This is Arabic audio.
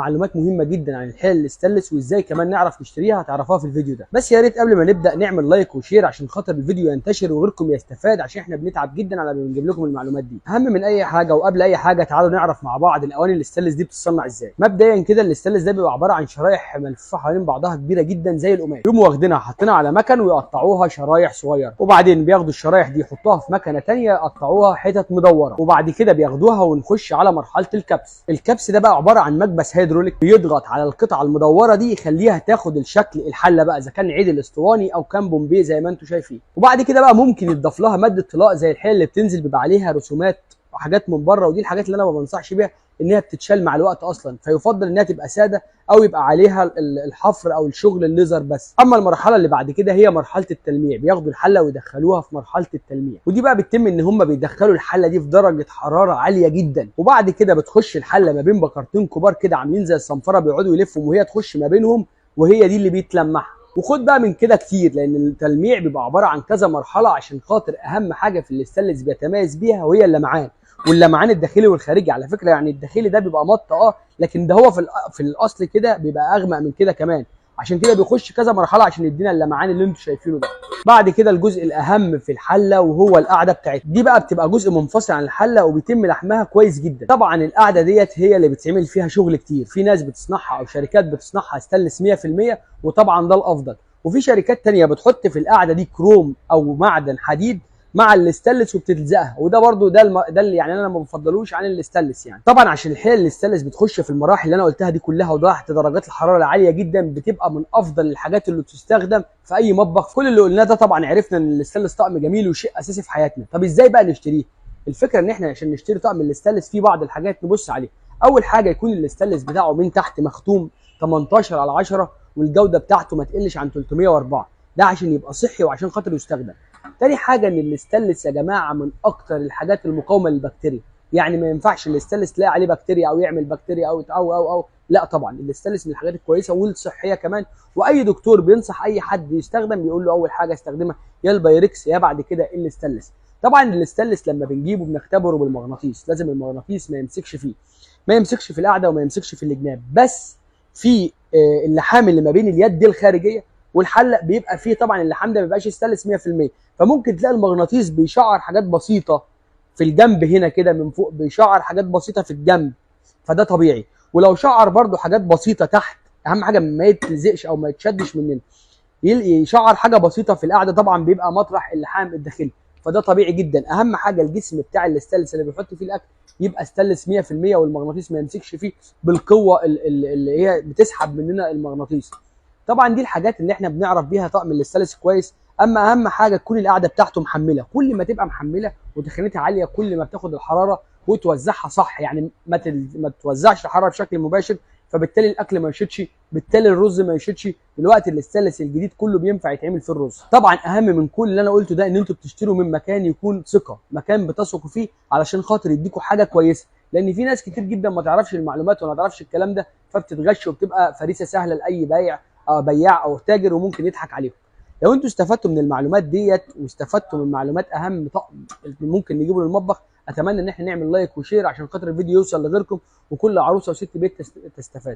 معلومات مهمه جدا عن الحلل الاستانلس وازاي كمان نعرف نشتريها هتعرفوها في الفيديو ده. بس يا ريت قبل ما نبدا نعمل لايك وشير عشان خاطر الفيديو ينتشر وغيركم يستفاد، عشان احنا بنتعب جدا على ما بنجيب لكم المعلومات دي. اهم من اي حاجه وقبل اي حاجه تعالوا نعرف مع بعض الاواني الاستانلس دي بتتصنع ازاي. مبدئيا كده الاستانلس ده بيبقى عباره عن شرايح ملفوفه حوالين بعضها كبيره جدا زي القماش، يقوموا واخدينها حاطينها على مكن ويقطعوها شرايح صغيره، وبعدين بياخدوا الشرايح دي يحطوها في مكنه ثانيه يقطعوها حتت مدوره، وبعد كده بياخدوها ونخش على مرحله الكبس. الكبس ده بقى عباره عن مكبس هيدروليك بيضغط على القطعه المدوره دي يخليها تاخد الشكل الحله بقى، اذا كان عدل اسطواني او كان بومبي زي ما انتم شايفين. وبعد كده بقى ممكن يتضاف لها ماده طلاء زي الحله اللي بتنزل بيبقى عليها رسومات وحاجات من بره، ودي الحاجات اللي انا ما بنصحش بيها انها بتتشال مع الوقت اصلا، فيفضل انها تبقى ساده او يبقى عليها الحفر او الشغل الليزر بس. اما المرحله اللي بعد كده هي مرحله التلميع، بياخدوا الحله ويدخلوها في مرحله التلميع، ودي بقى بتتم ان هم بيدخلوا الحله دي في درجه حراره عاليه جدا، وبعد كده بتخش الحله ما بين بكرتين كبار كده عاملين زي الصنفره بيقعدوا يلفوا وهي تخش ما بينهم، وهي دي اللي بيتلمعها. وخد بقى من كده كتير، لان التلميع بيبقى عباره عن كذا مرحله عشان خاطر اهم حاجه في الاستانلس بيتميز بيها وهي اللمعان، واللمعان الداخلي والخارجي على فكره. يعني الداخلي ده بيبقى مط لكن ده هو في الاصل كده بيبقى اغمق من كده كمان، عشان كده بيخش كذا مرحله عشان يدينا اللمعان اللي انتم شايفينه ده. بعد كده الجزء الاهم في الحله وهو القاعده بتاعتها، دي بقى بتبقى جزء منفصل عن الحله وبيتم لحمها كويس جدا. طبعا القاعده ديت هي اللي بتتعمل فيها شغل كتير، في ناس بتصنعها او شركات بتصنعها استانلس 100%، وطبعا ده الافضل. وفي شركات تانية بتحط في القاعده دي كروم او معدن حديد مع الاستانلس وبتلزقها، وده برده ده اللي يعني انا ما بفضلوش عن الاستانلس. يعني طبعا عشان الحلل الاستانلس بتخش في المراحل اللي انا قلتها دي كلها وتحت درجات الحراره العاليه جدا، بتبقى من افضل الحاجات اللي تستخدم في اي مطبخ. كل اللي قلناه ده طبعا عرفنا ان الاستانلس طقم جميل وشيء اساسي في حياتنا. طب ازاي بقى نشتريه؟ الفكره ان احنا عشان نشتري طقم الاستانلس في بعض الحاجات نبص عليها. اول حاجه يكون الاستانلس بتاعه من تحت مختوم 18/10 والجوده بتاعته ما تقلش عن 304، ده عشان يبقى صحي وعشان خاطر يستخدم. تاني حاجه ان الاستانلس يا جماعه من اكتر الحاجات المقاومه للبكتيريا، يعني ما ينفعش الاستانلس تلاقي عليه بكتيريا او يعمل بكتيريا او لا، طبعا الاستانلس من الحاجات الكويسه والصحيه كمان. واي دكتور بينصح اي حد يستخدم بيقول له اول حاجه استخدمها يا البايركس يا بعد كده الاستانلس. طبعا الاستانلس لما بنجيبه بنختبره بالمغناطيس، لازم المغناطيس ما يمسكش فيه، ما يمسكش في القاعده وما يمسكش في الجناب، بس في اللحام اللي ما بين اليد دي الخارجيه والحلق بيبقى فيه طبعا اللحام ده ما بيبقاش استانلس 100%، فممكن تلاقي المغناطيس بيشعر حاجات بسيطه في الجنب هنا كده من فوق، بيشعر حاجات بسيطه في الجنب، فده طبيعي. ولو شعر برده حاجات بسيطه تحت، اهم حاجه ما يتلزقش او ما يتشدش مننا، يشعر حاجه بسيطه في القاعده، طبعا بيبقى مطرح اللحام الداخلي، فده طبيعي جدا. اهم حاجه الجسم بتاع الاستانلس اللي بيحط فيه الاكل يبقى استانلس 100%، والمغناطيس ما يمسكش فيه بالقوه اللي هي بتسحب مننا المغناطيس. طبعا دي الحاجات اللي احنا بنعرف بيها طقم الاستانلس كويس. اما اهم حاجه تكون القاعده بتاعته محمله، كل ما تبقى محمله وتخانتها عاليه كل ما بتاخد الحراره وتوزعها صح، يعني ما توزعش الحراره بشكل مباشر، فبالتالي الاكل ما يشدش، بالتالي الرز ما يشدش. دلوقتي الاستانلس الجديد كله بينفع يتعمل في الرز. طبعا اهم من كل اللي انا قلته ده ان انتوا بتشتروا من مكان يكون ثقه، مكان بتثقوا فيه علشان خاطر يديكوا حاجه كويسه، لان في ناس كتير جدا ما تعرفش المعلومات وما تعرفش الكلام ده، فبتتغش وبتبقى فريسه سهله لاي بياع او تاجر وممكن يضحك عليهم. لو انتوا استفدتوا من المعلومات ديت واستفدتوا من معلومات اهم طقم ممكن نجيبه للمطبخ، اتمنى ان احنا نعمل لايك وشير عشان خاطر الفيديو يوصل لغيركم وكل عروسه وست بيت تستفاد.